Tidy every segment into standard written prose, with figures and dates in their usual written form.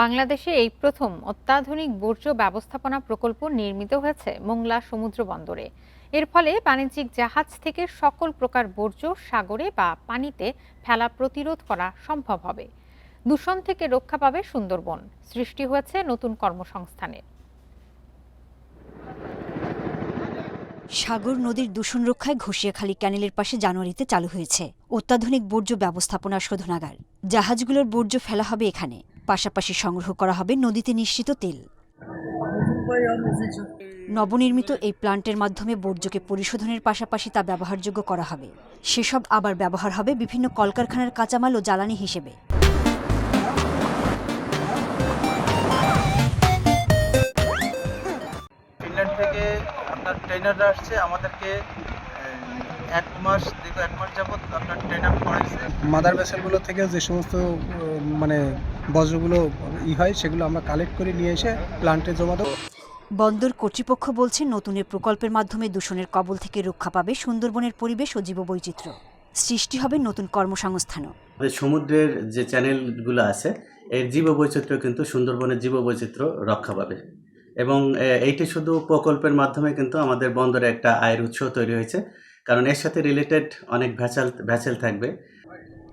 বাংলাদেশে এই প্রথম অত্যাধুনিক বর্জ্য ব্যবস্থাপনা প্রকল্প নির্মিত হয়েছে মোংলা সমুদ্র বন্দরে। এর ফলে বাণিজ্যিক জাহাজ থেকে সকল প্রকার বর্জ্য সাগরে বা পানিতে ফেলা প্রতিরোধ করা সম্ভব হবে। দূষণ থেকে রক্ষা পাবে সুন্দরবন, সৃষ্টি হয়েছে নতুন কর্মসংস্থানের। সাগর নদীর দূষণ রক্ষায় ঘষিয়াখালী ক্যানেলের পাশে জানুয়ারিতে চালু হয়েছে অত্যাধুনিক বর্জ্য ব্যবস্থাপনা শোধনাগার। জাহাজগুলোর বর্জ্য ফেলা হবে এখানে, পাশাপাশি সংগ্রহ করা হবে নদীতে নিঃসৃত তেল। নবনির্মিত এই প্ল্যান্টের মাধ্যমে বর্জ্যকে পরিশোধনের পাশাপাশি তা ব্যবহারযোগ্য করা হবে। সেসব আবার ব্যবহার হবে বিভিন্ন কলকারখানার কাঁচামাল ও জ্বালানি হিসেবে। ফিনল্যান্ড থেকে আপনার ট্রেনাররা আসছে, আমাদেরকে এক মাস যাবত আপনার ট্রেন আপ করাইছে। মাদার ভেসেলগুলো থেকে যে সমস্ত মানে বজ্রগুলো হয় সেগুলো আমরা কালেক্ট করে নিয়ে এসে প্লান্টে জমা দেবো। বন্দর কর্তৃপক্ষ বলছে, নতুনের প্রকল্পের মাধ্যমে দূষণের কবল থেকে রক্ষা পাবে সুন্দরবনের পরিবেশ ও জীববৈচিত্র্য। সৃষ্টি হবে নতুন কর্মসংস্থানও। সমুদ্রের যে চ্যানেলগুলো আছে এর জীববৈচিত্র্য কিন্তু সুন্দরবনের জীববৈচিত্র্য রক্ষা পাবে এবং এইটি শুধু প্রকল্পের মাধ্যমে কিন্তু আমাদের বন্দরে একটা আয়ের উৎস তৈরি হয়েছে, কারণ এর সাথে রিলেটেড অনেক ভ্যাসেল থাকবে।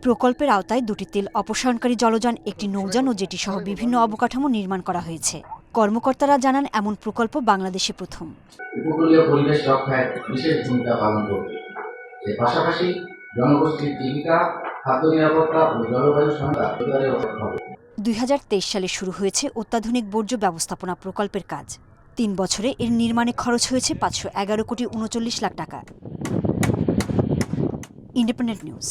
প্রকল্পের আওতায় দুটি তেল অপসারণকারী জলযান, একটি নৌযান ও জেটি সহ বিভিন্ন অবকাঠামো নির্মাণ করা হয়েছে। কর্মকর্তারা জানান, এমন প্রকল্প বাংলাদেশে প্রথম। উপকূলীয় পরিবেশ রক্ষায় বিশেষ ভূমিকা পালন করবে। এর পাশাপাশি জনগোষ্ঠীর জীবিকা, খাদ্য নিরাপত্তা ও জলবায়ু সংস্থার হবে। 2023 সালে শুরু হয়েছে অত্যাধুনিক বর্জ্য ব্যবস্থাপনা প্রকল্পের কাজ। 3 বছরে এর নির্মাণে খরচ হয়েছে 511 কোটি 39 লাখ টাকা। Independent news.